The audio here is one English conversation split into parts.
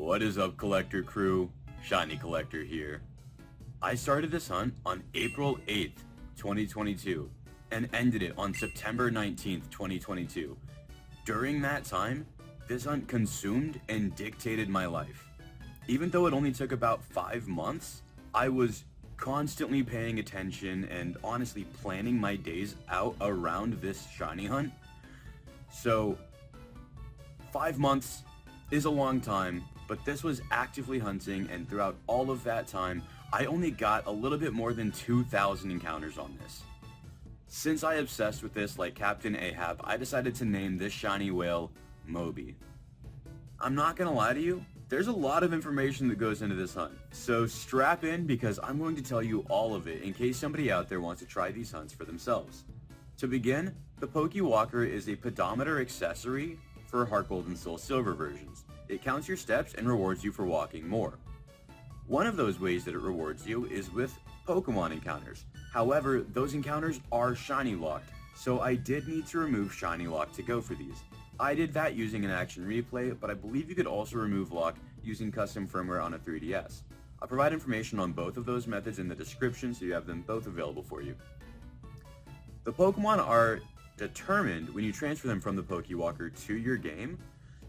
What is up, collector crew? ShinyCollector here. I started this hunt on April 8th, 2022, and ended it on September 19th, 2022. During that time, this hunt consumed and dictated my life. Even though it only took about 5 months, I was constantly paying attention and honestly planning my days out around this shiny hunt. So 5 months is a long time, but this was actively hunting, and throughout all of that time, I only got a little bit more than 2,000 encounters on this. Since I obsessed with this like Captain Ahab, I decided to name this shiny whale Moby. I'm not gonna lie to you, there's a lot of information that goes into this hunt, so strap in because I'm going to tell you all of it in case somebody out there wants to try these hunts for themselves. To begin, the Pokewalker is a pedometer accessory for Heart Gold and Soul Silver versions. It counts your steps and rewards you for walking more. One of those ways that it rewards you is with Pokemon encounters. However, those encounters are shiny locked, so I did need to remove shiny lock to go for these. I did that using an action replay, but I believe you could also remove lock using custom firmware on a 3DS. I'll provide information on both of those methods in the description so you have them both available for you. The Pokemon are determined when you transfer them from the Pokewalker to your game,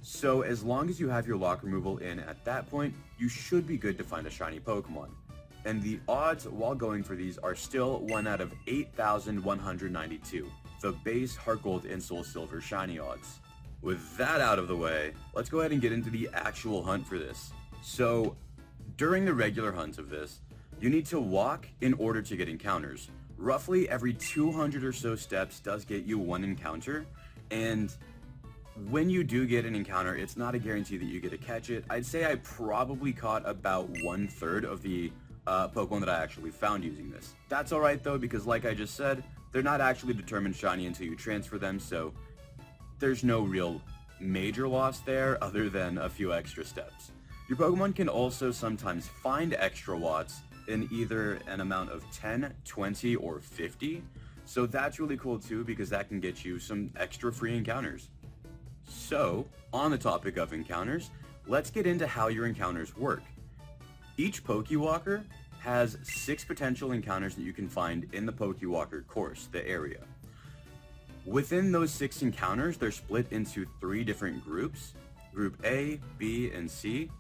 so as long as you have your lock removal in at that point, you should be good to find a shiny Pokemon. And the odds while going for these are still 1 out of 8,192, the base Heart Gold and Soul Silver shiny odds. With that out of the way, let's go ahead and get into the actual hunt for this. So, during the regular hunt of this, you need to walk in order to get encounters. Roughly every 200 or so steps does get you one encounter, and when you do get an encounter, it's not a guarantee that you get to catch it. I'd say I probably caught about 1/3 of the Pokemon that I actually found using this. That's alright though, because like I just said, they're not actually determined shiny until you transfer them, so there's no real major loss there other than a few extra steps. Your Pokemon can also sometimes find extra watts in either an amount of 10, 20, or 50, so that's really cool too because that can get you some extra free encounters. So, on the topic of encounters, let's get into how your encounters work. Each Pokewalker has 6 potential encounters that you can find in the Pokewalker course, the area. Within those 6 encounters, they're split into 3 different groups, Group A, B, and C.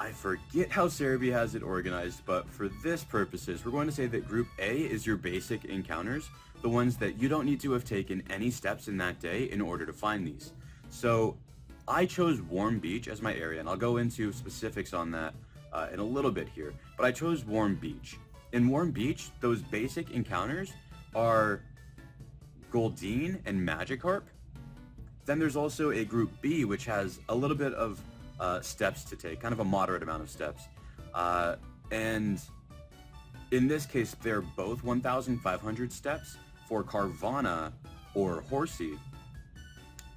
I forget how Cerebi has it organized, but for this purposes, we're going to say that Group A is your basic encounters, the ones that you don't need to have taken any steps in that day in order to find these. So I chose Warm Beach as my area, and I'll go into specifics on that in a little bit here, but I chose Warm Beach. In Warm Beach, those basic encounters are Goldeen and Magikarp. Then there's also a Group B, which has a little bit of steps to take, kind of a moderate amount of steps. And in this case, they're both 1,500 steps for Carvana or Horsey,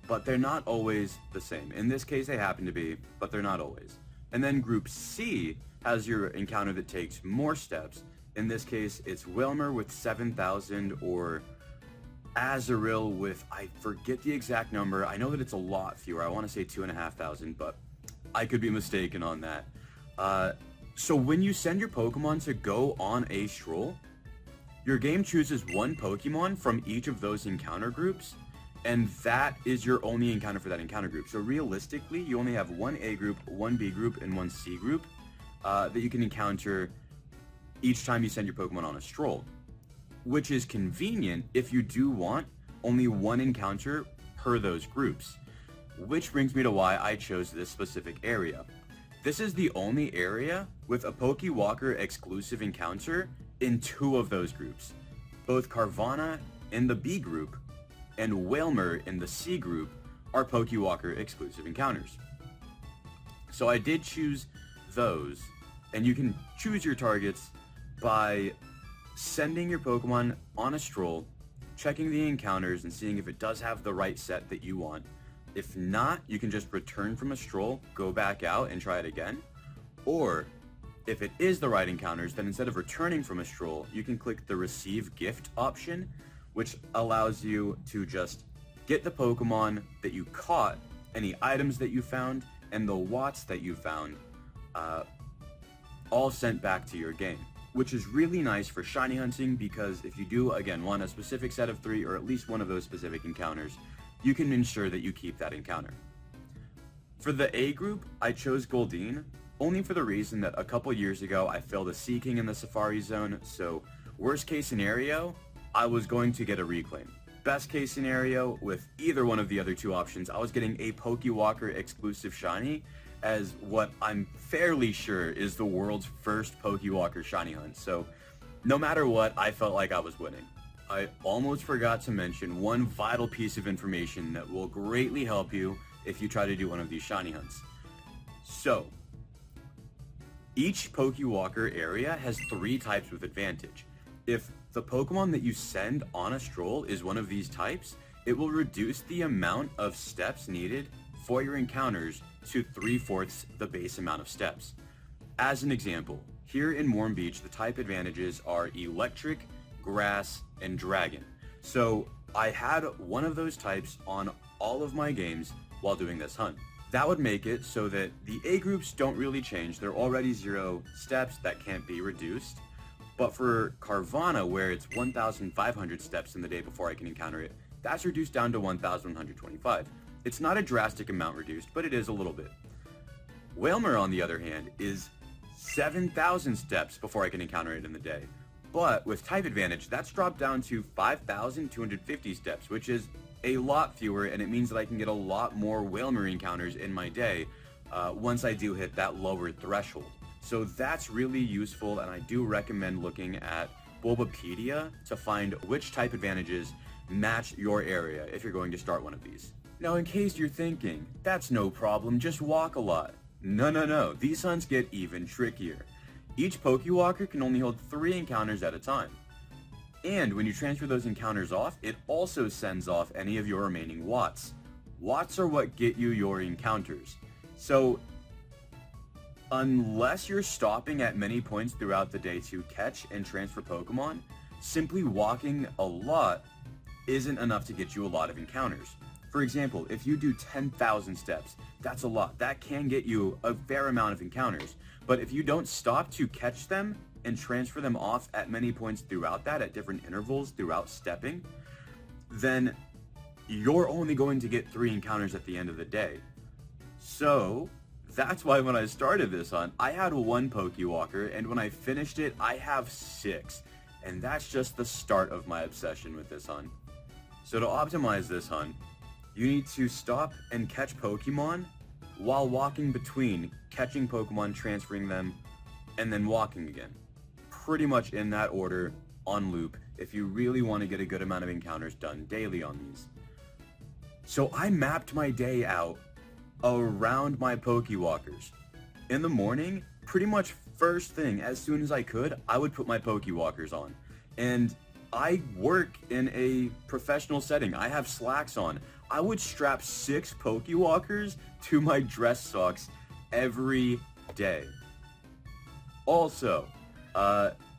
but they're not always the same. In this case, they happen to be, but they're not always. And then Group C has your encounter that takes more steps. In this case, it's Wailmer with 7,000 or Azurill with, I forget the exact number. I know that it's a lot fewer. I want to say 2,500, but I could be mistaken on that. So when you send your Pokemon to go on a stroll, your game chooses one Pokemon from each of those encounter groups, and that is your only encounter for that encounter group. So realistically, you only have one A group, one B group, and one C group that you can encounter each time you send your Pokemon on a stroll, which is convenient if you do want only one encounter per those groups. Which brings me to why I chose this specific area. This is the only area with a Pokewalker exclusive encounter in 2 of those groups. Both Carvana in the B group and Wailmer in the C group are Pokewalker exclusive encounters. So I did choose those, and you can choose your targets by sending your Pokemon on a stroll, checking the encounters and seeing if it does have the right set that you want. If not, you can just return from a stroll, go back out and try it again. Or if it is the right encounters, then instead of returning from a stroll, you can click the receive gift option, which allows you to just get the Pokemon that you caught, any items that you found, and the watts that you found all sent back to your game, which is really nice for shiny hunting because if you do, again, want a specific set of 3 or at least one of those specific encounters, you can ensure that you keep that encounter. For the A group, I chose Goldeen, only for the reason that a couple years ago I failed a Sea King in the Safari Zone, so worst case scenario, I was going to get a reclaim. Best case scenario, with either one of the other 2 options, I was getting a Pokewalker exclusive shiny, as what I'm fairly sure is the world's first Pokewalker shiny hunt, so no matter what, I felt like I was winning. I almost forgot to mention one vital piece of information that will greatly help you if you try to do one of these shiny hunts. So, each Pokewalker area has 3 types with advantage. If the Pokemon that you send on a stroll is one of these types, it will reduce the amount of steps needed for your encounters to 3/4 the base amount of steps. As an example, here in Warm Beach, the type advantages are Electric, Grass, and Dragon. So I had one of those types on all of my games while doing this hunt. That would make it so that the A groups don't really change. They're already 0 steps that can't be reduced. But for Carvana, where it's 1,500 steps in the day before I can encounter it, that's reduced down to 1,125. It's not a drastic amount reduced, but it is a little bit. Wailmer, on the other hand, is 7,000 steps before I can encounter it in the day. But with type advantage, that's dropped down to 5,250 steps, which is a lot fewer, and it means that I can get a lot more Wailmer encounters in my day once I do hit that lower threshold. So that's really useful, and I do recommend looking at Bulbapedia to find which type advantages match your area if you're going to start one of these. Now, in case you're thinking, that's no problem, just walk a lot. No, these hunts get even trickier. Each Pokewalker can only hold 3 encounters at a time. And when you transfer those encounters off, it also sends off any of your remaining watts. Watts are what get you your encounters. So, unless you're stopping at many points throughout the day to catch and transfer Pokemon, simply walking a lot isn't enough to get you a lot of encounters. For example, if you do 10,000 steps, that's a lot. That can get you a fair amount of encounters. But if you don't stop to catch them and transfer them off at many points throughout that, at different intervals throughout stepping, then you're only going to get 3 encounters at the end of the day. So that's why when I started this hunt, I had 1 Pokewalker, and when I finished it, I have 6. And that's just the start of my obsession with this hunt. So to optimize this hunt, you need to stop and catch Pokemon while walking between catching Pokemon, transferring them, and then walking again. Pretty much in that order, on loop, if you really want to get a good amount of encounters done daily on these. So I mapped my day out around my Pokewalkers. In the morning, pretty much first thing, as soon as I could, I would put my Pokewalkers on. And I work in a professional setting. I have slacks on. I would strap 6 Pokewalkers to my dress socks every day. Also,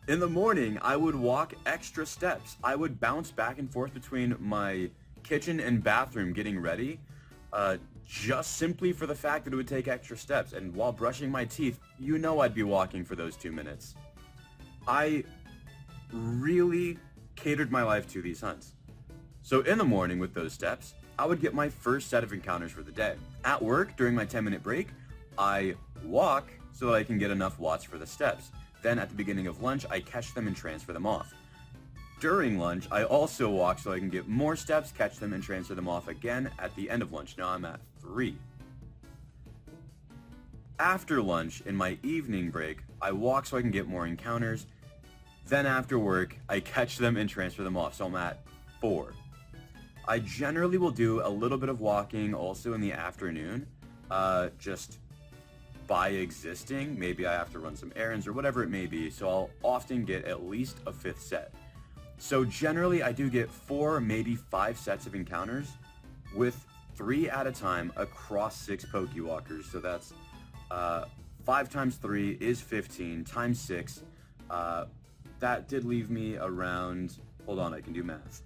in the morning, I would walk extra steps. I would bounce back and forth between my kitchen and bathroom getting ready, just simply for the fact that it would take extra steps. And while brushing my teeth, you know I'd be walking for those 2 minutes. I really catered my life to these hunts. So in the morning with those steps, I would get my first set of encounters for the day. At work, during my 10-minute break, I walk so that I can get enough watts for the steps. Then at the beginning of lunch, I catch them and transfer them off. During lunch, I also walk so I can get more steps, catch them, and transfer them off again at the end of lunch. Now I'm at 3. After lunch, in my evening break, I walk so I can get more encounters. Then after work, I catch them and transfer them off, so I'm at 4. I generally will do a little bit of walking also in the afternoon, just by existing. Maybe I have to run some errands or whatever it may be, so I'll often get at least a 5th set. So generally I do get 4, maybe 5 sets of encounters with 3 at a time across 6 Pokewalkers. So that's 5 times 3 is 15 times 6. That did leave me around, hold on, I can do math.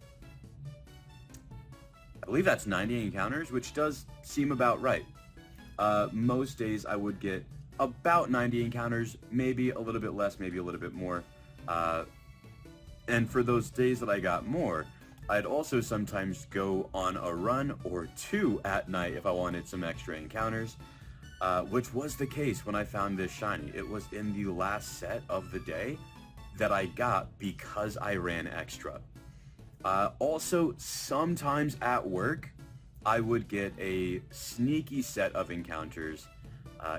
I believe that's 90 encounters, which does seem about right. Most days I would get about 90 encounters, maybe a little bit less, maybe a little bit more. And for those days that I got more, I'd also sometimes go on a run or two at night if I wanted some extra encounters, which was the case when I found this shiny. It was in the last set of the day that I got because I ran extra. Also, sometimes at work, I would get a sneaky set of encounters,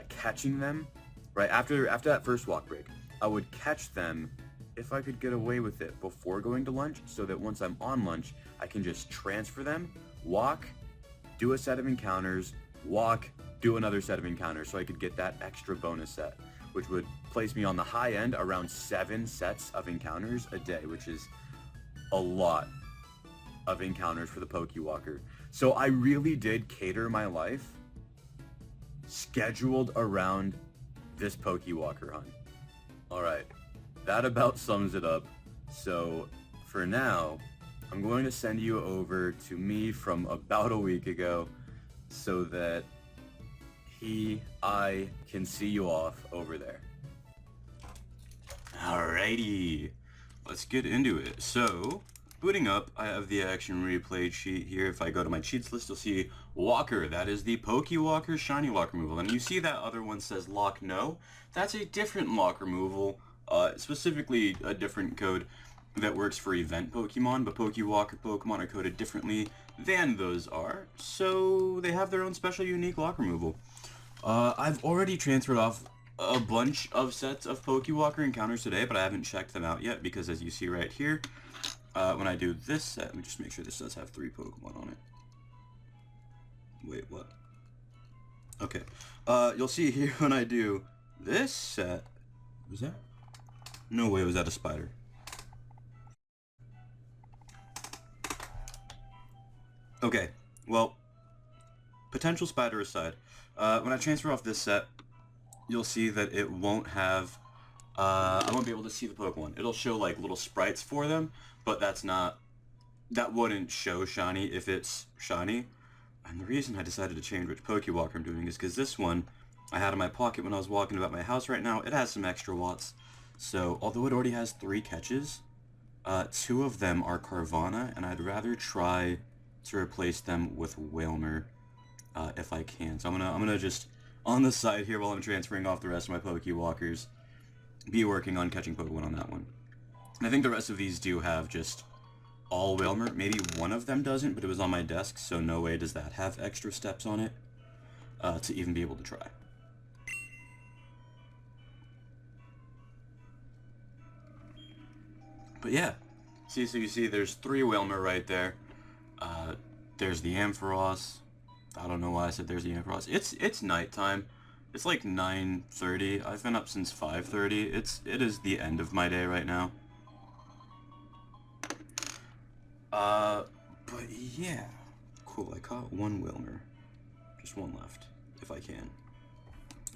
catching them, right after that first walk break. I would catch them if I could get away with it before going to lunch, so that once I'm on lunch, I can just transfer them, walk, do a set of encounters, walk, do another set of encounters, so I could get that extra bonus set, which would place me on the high end around 7 sets of encounters a day, which is a lot of encounters for the Pokewalker. So I really did cater my life scheduled around this Pokewalker hunt. Alright, that about sums it up. So for now, I'm going to send you over to me from about a week ago so that I can see you off over there. Alrighty, let's get into it. So, booting up, I have the action replay sheet here. If I go to my cheats list, you'll see Walker. That is the Pokewalker shiny lock removal. And you see that other one says lock no. That's a different lock removal, specifically a different code that works for event Pokemon, but Pokewalker Pokemon are coded differently than those are, so they have their own special unique lock removal. I've already transferred off a bunch of sets of Pokewalker encounters today, but I haven't checked them out yet because, as you see right here, when I do this set, let me just make sure this does have 3 Pokemon on it. Wait, what? Okay. You'll see here when I do this set, was that? No way was that a spider. Okay, well, potential spider aside, when I transfer off this set, you'll see that it won't have, I won't be able to see the Pokemon. It'll show like little sprites for them, but that wouldn't show shiny if it's shiny. And the reason I decided to change which Pokewalker I'm doing is because this one I had in my pocket when I was walking about my house right now. It has some extra watts. So, although it already has 3 catches, 2 of them are Carvana, and I'd rather try to replace them with Wailmer, if I can. So I'm gonna just, on the side here while I'm transferring off the rest of my Pokewalkers, be working on catching Pokemon on that one. And I think the rest of these do have just all Wailmer. Maybe one of them doesn't, but it was on my desk, so no way does that have extra steps on it to even be able to try. But yeah, so you see there's 3 Wailmer right there. There's the Ampharos. I don't know why I said there's the Ampharos. It's nighttime. It's like 9:30. I've been up since 5:30. It is the end of my day right now. But yeah, cool. I caught 1 Wailmer, just 1 left, if I can.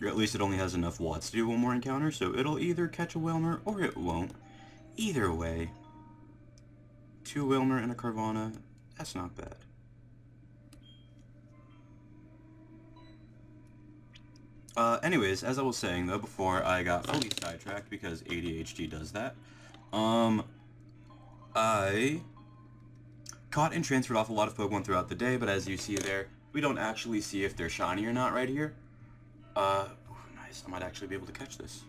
Or at least it only has enough watts to do 1 more encounter, so it'll either catch a Wailmer or it won't. Either way, 2 Wailmer and a Carvana. That's not bad. Anyways, as I was saying though, before I got fully sidetracked because ADHD does that, I caught and transferred off a lot of Pokemon throughout the day, but as you see there, we don't actually see if they're shiny or not right here. Nice, I might actually be able to catch this.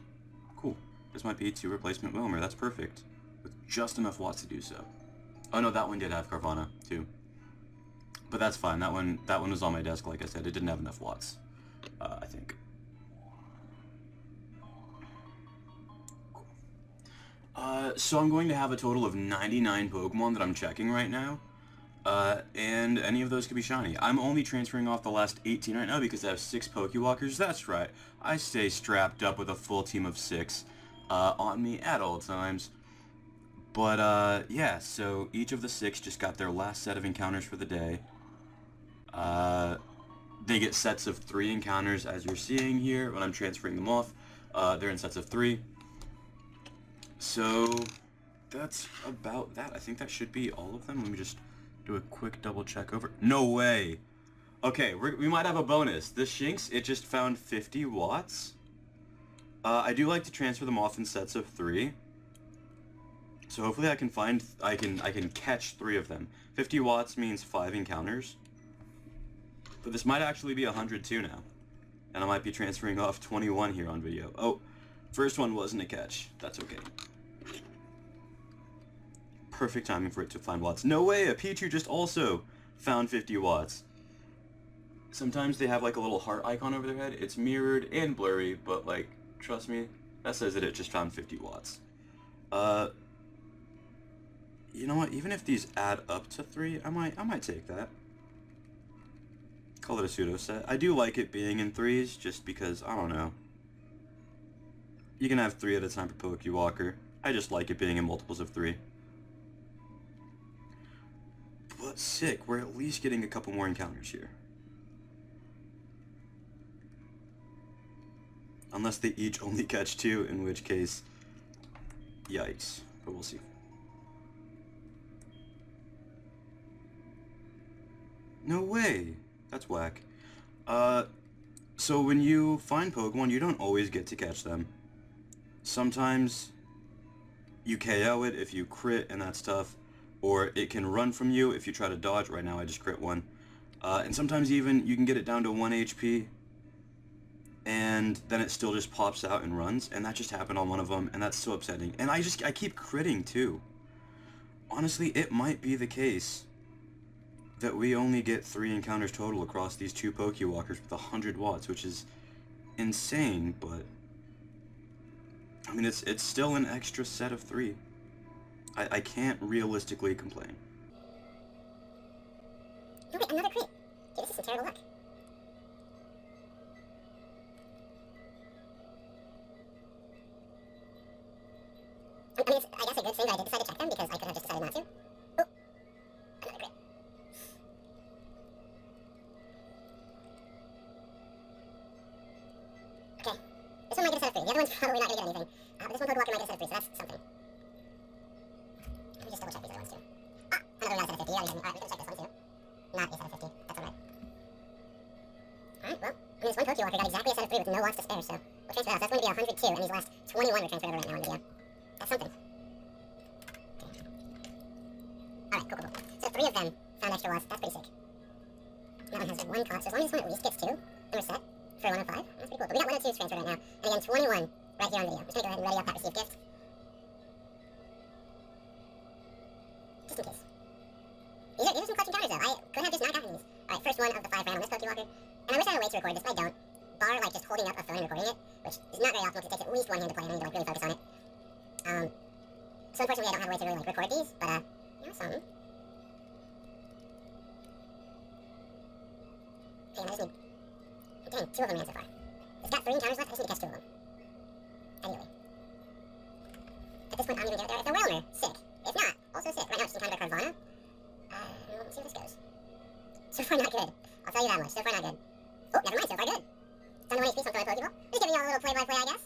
Cool. This might be 2 replacement Wailmer, that's perfect. With just enough watts to do so. Oh no, that one did have Carvana, too. But that's fine, that one was on my desk, like I said, it didn't have enough watts, I think. So I'm going to have a total of 99 Pokemon that I'm checking right now, and any of those could be shiny. I'm only transferring off the last 18 right now because I have 6 Pokewalkers. That's right, I stay strapped up with a full team of 6 on me at all times. But yeah, so each of the 6 just got their last set of encounters for the day. They get sets of 3 encounters, as you're seeing here when I'm transferring them off. They're in sets of 3. So that's about that. I think that should be all of them. Let me just do a quick double check over. No way! Okay, we might have a bonus. This Shinx, it just found 50 watts. I do like to transfer them off in sets of 3. So hopefully I can catch 3 of them. 50 watts means 5 encounters. But this might actually be 102 now. And I might be transferring off 21 here on video. Oh, first one wasn't a catch. That's okay. Perfect timing for it to find watts. No way, a Pichu just also found 50 watts. Sometimes they have like a little heart icon over their head. It's mirrored and blurry, but like, trust me, that says that it just found 50 watts. You know what, even if these add up to 3, I might take that. Call it a pseudo set. I do like it being in 3s, just because, I don't know. You can have 3 at a time for Pokewalker. I just like it being in multiples of 3. But sick, we're at least getting a couple more encounters here. Unless they each only catch 2, in which case, yikes. But we'll see. No way! That's whack. So when you find Pokemon, you don't always get to catch them. Sometimes you KO it if you crit and that's tough, or it can run from you if you try to dodge. Right now I just crit one. And sometimes even you can get it down to 1 HP, and then it still just pops out and runs, and that just happened on one of them, and that's so upsetting. And I keep critting too. Honestly, it might be the case that we only get 3 encounters total across these 2 Pokewalkers with 100 watts, which is insane, but I mean, it's still an extra set of 3. I can't realistically complain. Oh wait, another crit! Dude, this is some terrible luck. I mean, it's, I guess a good thing that I did decide to check them, because I could have just decided not to. Oh! Another crit. Okay. This one might get a set of 3. The other one's probably not going to get anything. But this one Pokewalker might get a set of 3, so that's something. Let me just double check these other ones too. Ah! Another one not a set of 50. Alright, we can check this one too. Not a set of 50. That's alright. Alright, well, I mean, this one Pokewalker got exactly a set of 3 with no watts to spare, so we'll transfer that. That's going to be 102, and these last 21 were transferred over right now in the video. That's something. Okay. Alright, cool. So 3 of them found extra watts. That's pretty sick. That one has 1 cost, so as long as this one at least gets 2, then we're set for 105. That's pretty cool. But we got 102s transferred right now, and again, 21 right here on video. I'm just going to go ahead and ready up that received gift. Just in case. These are some clutch encounters though. I could have just not gotten these. Alright, first one of the 5 ran on this Pokewalker. And I wish I had a way to record this, but I don't. Bar like just holding up a phone and recording it, which is not very optimal because it takes at least 1 hand to play and I need to like really focus on it. So unfortunately I don't have a way to really like record these, but you know, something. Okay, and I just need... Dang, 2 of them ran so far. It's got 3 encounters left, I just need to catch 2 of them. Anyway. At this point I'm even there. It's a Wailmer. Sick. If not, also sick. Right now it's just kind of a Carvana. Let's see where this goes. So far not good. I'll tell you that much. So far not good. Oh, never mind. So far good. It's under 1 HP, so I'm throwing a Pokeball. Just giving y'all a little play-by-play, I guess.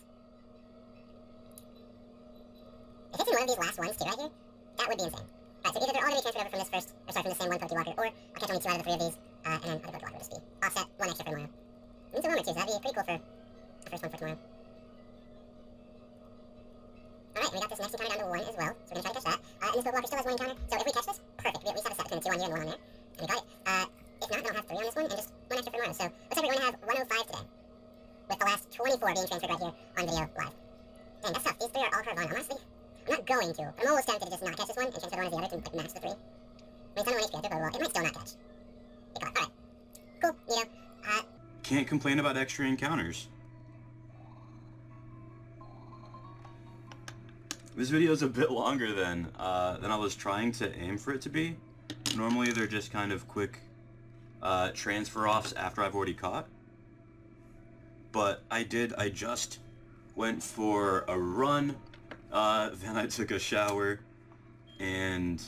If it's in one of these last ones, too, right here, that would be insane. Alright, so either they're all going to be transferred over from this first, or sorry, from the same one Pokewalker, or I'll catch only 2 out of the 3 of these, and then other Pokewalker will just be offset 1 extra for tomorrow. And it's a Wailmer too, so that'd be pretty cool for the first one for tomorrow. Alright, we got this next encounter down to 1 as well, so we're going to try to catch that. And this Pokewalker still has 1 encounter, so if we catch this, perfect. We at least have a set between the 2 on here and 1 on there. And we got it. If not, then I'll have 3 on this one, and just 1 extra for tomorrow. So, looks like we're going to have 105 today. With the last 24 being transferred right here on video live. Dang, that's tough. These 3 are all Carvana. Honestly, I'm not going to. I'm almost tempted to just not catch this one and transfer the one as the other to like, match the 3. I mean, it's on 1 HP after, but well, it might still not catch. It caught. Alright. Cool, you know. Can't complain about extra encounters. This video is a bit longer than I was trying to aim for it to be. Normally they're just kind of quick transfer offs after I've already caught. But I just went for a run, then I took a shower, and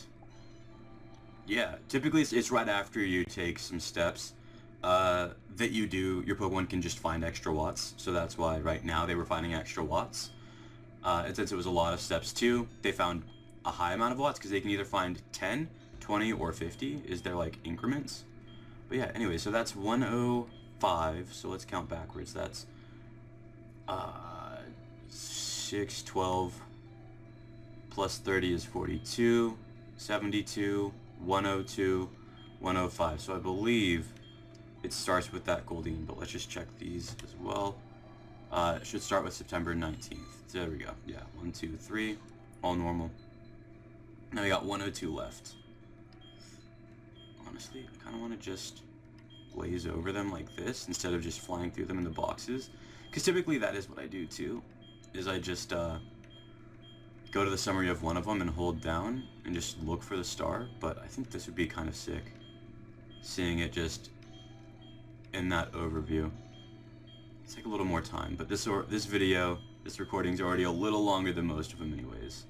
yeah, typically it's right after you take some steps that your Pokemon can just find extra watts, so that's why right now they were finding extra watts. And since it was a lot of steps too, they found a high amount of watts because they can either find 10, 20, or 50 is their like increments. But yeah, anyway, so that's 105. So let's count backwards. That's 6, 12 plus 30 is 42, 72, 102, 105. So I believe it starts with that Goldine, but let's just check these as well. It should start with September 19th. There we go. Yeah, 1, 2, 3, all normal. Now we got 102 left. Honestly, I kind of want to just blaze over them like this instead of just flying through them in the boxes. Because typically that is what I do too, is I just go to the summary of one of them and hold down and just look for the star. But I think this would be kind of sick, seeing it just in that overview. It's like a little more time, but this recording's already a little longer than most of them anyways.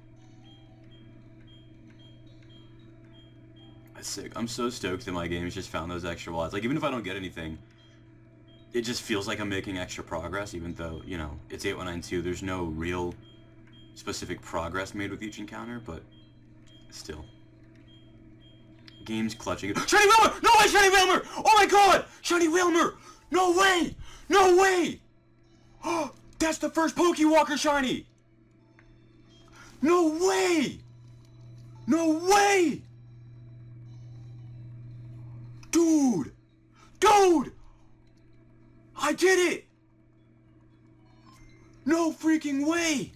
That's sick. I'm so stoked that my game's just found those extra wilds. Like, even if I don't get anything, it just feels like I'm making extra progress, even though, you know, it's 8192. There's no real specific progress made with each encounter, but still. Game's clutching. Shiny Wailmer! No way, Shiny Wailmer! Oh my god! Shiny Wailmer! No way! No way! Oh, that's the first Pokewalker shiny! No way! No way! Dude! Dude! I did it! No freaking way!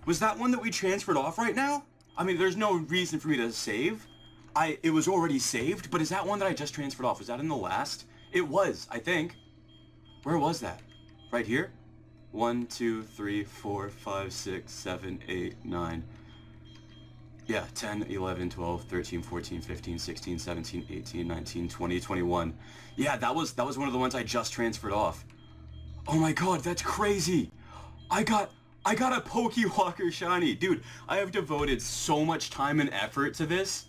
Was that one that we transferred off right now? I mean, there's no reason for me to save. It was already saved, but is that one that I just transferred off? Was that in the last? It was, I think. Where was that? Right here? 1, 2, 3, 4, 5, 6, 7, 8, 9. Yeah, 10, 11, 12, 13, 14, 15, 16, 17, 18, 19, 20, 21. Yeah, that was one of the ones I just transferred off. Oh my god, that's crazy! I got a Pokewalker shiny. Dude, I have devoted so much time and effort to this.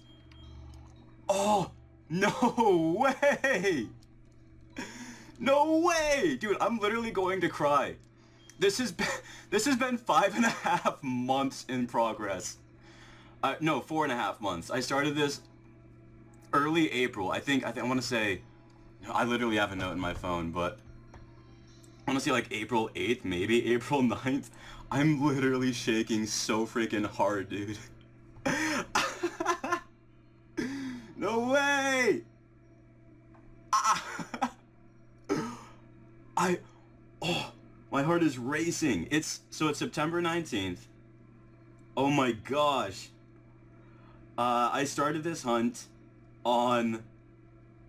Oh, no way! No way! Dude, I'm literally going to cry. This has been 5.5 months in progress. No, 4.5 months. I started this early April. I want to say, I literally have a note in my phone, but I want to say like April 8th, maybe April 9th. I'm literally shaking so freaking hard, dude. No way! My heart is racing. It's September 19th. Oh my gosh. I started this hunt on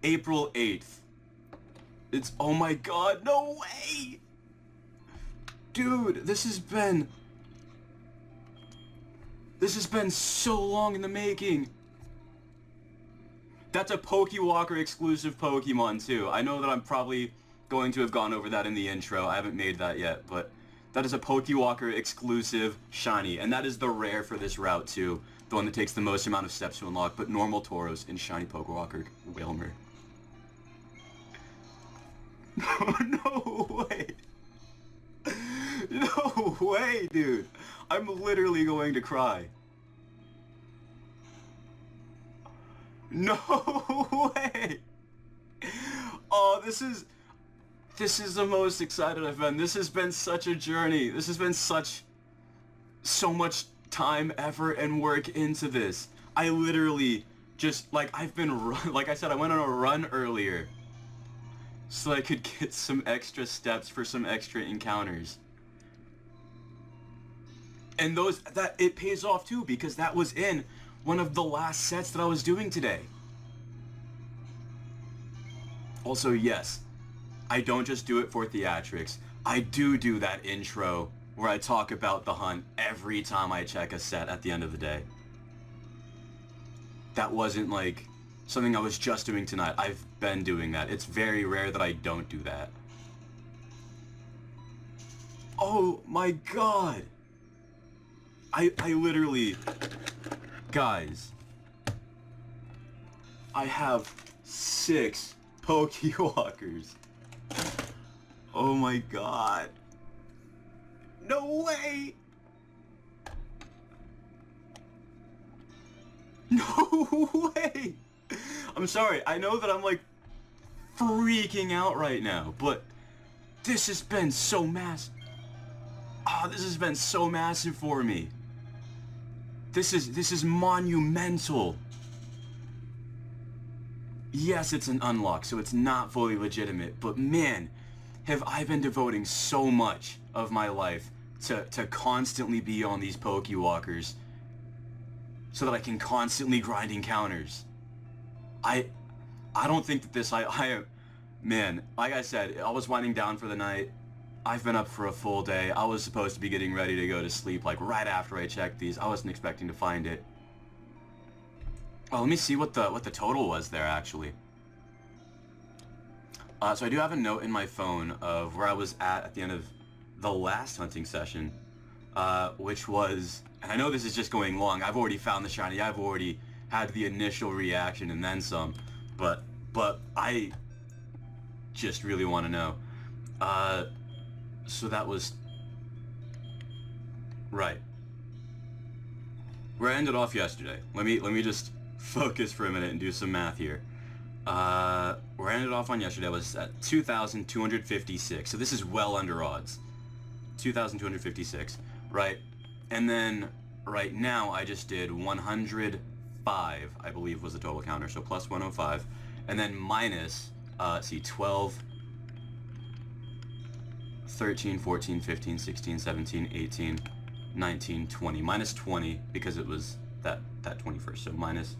April 8th. Oh my god, no way! Dude, this has been so long in the making. That's a Pokewalker exclusive Pokemon too. I know that I'm probably going to have gone over that in the intro. I haven't made that yet, but that is a Pokewalker exclusive shiny, and that is the rare for this route too. The one that takes the most amount of steps to unlock, but normal Tauros and shiny Pokewalker Wailmer. No way! No way, dude! I'm literally going to cry. No way! Oh, this is the most excited I've been. This has been such a journey. This has been so much time, effort, and work into this. I literally just, like I said, I went on a run earlier so I could get some extra steps for some extra encounters. And it pays off too, because that was in one of the last sets that I was doing today. Also, yes, I don't just do it for theatrics. I do that intro where I talk about the hunt every time I check a set at the end of the day. That wasn't like something I was just doing tonight. I've been doing that. It's very rare that I don't do that. Oh my god! I literally... Guys, I have 6 Pokewalkers. Oh my god. No way! No way! I'm sorry, I know that I'm like freaking out right now, but this has been so massive. This has been so massive for me. This is monumental. Yes, it's an unlock, so it's not fully legitimate, but man, have I been devoting so much of my life to constantly be on these Pokewalkers so that I can constantly grind encounters. I don't think that this, I am, man, like I said, I was winding down for the night. I've been up for a full day. I was supposed to be getting ready to go to sleep like right after I checked these. I wasn't expecting to find it. Oh, let me see what the total was there actually. So I do have a note in my phone of where I was at the end of the last hunting session, which was, and I know this is just going long. I've already found the shiny. I've already had the initial reaction and then some, but I just really want to know. So that was right. Where I ended off yesterday. Let me just focus for a minute and do some math here. Where I ended off on yesterday was at 2,256. So this is well under odds. 2,256, right? And then right now I just did 105, I believe was the total counter. So plus 105, and then minus, let's see, 12. 13, 14, 15, 16, 17, 18, 19, 20. Minus 20 because it was that 21st. So minus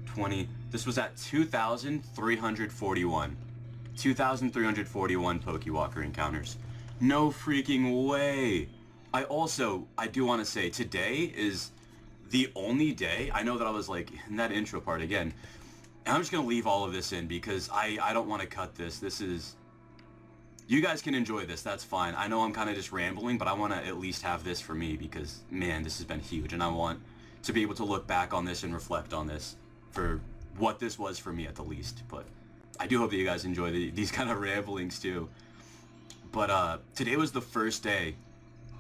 20. This was at 2,341. 2,341 Pokewalker encounters. No freaking way. I do want to say today is the only day. I know that I was like in that intro part again. And I'm just going to leave all of this in because I don't want to cut this. This is... You guys can enjoy this, that's fine. I know I'm kind of just rambling, but I want to at least have this for me because, man, this has been huge, and I want to be able to look back on this and reflect on this for what this was for me at the least. But I do hope that you guys enjoy these kind of ramblings too. But today was the first day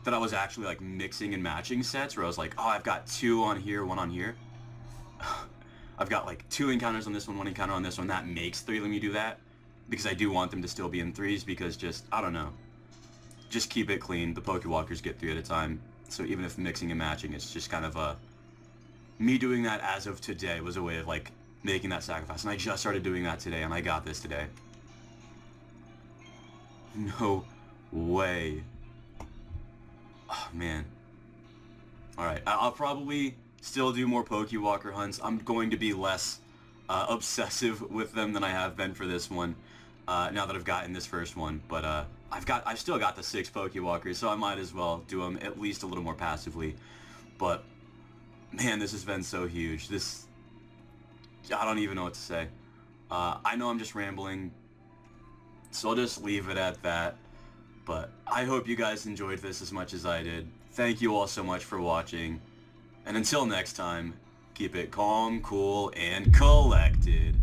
that I was actually like mixing and matching sets where I was like, oh, I've got 2 on here, 1 on here. I've got like 2 encounters on this one, 1 encounter on this one. That makes 3. Let me do that. Because I do want them to still be in 3s because just, I don't know. Just keep it clean. The Pokewalkers get 3 at a time. So even if mixing and matching, it's just kind of me doing that as of today was a way of like making that sacrifice. And I just started doing that today and I got this today. No way. Oh, man. Alright, I'll probably still do more Pokewalker hunts. I'm going to be less obsessive with them than I have been for this one. Now that I've gotten this first one, but I've still got the 6 Pokewalkers, so I might as well do them at least a little more passively. But man, this has been so huge. I don't even know what to say. I know I'm just rambling, so I'll just leave it at that. But I hope you guys enjoyed this as much as I did. Thank you all so much for watching, and until next time, keep it calm, cool, and collected.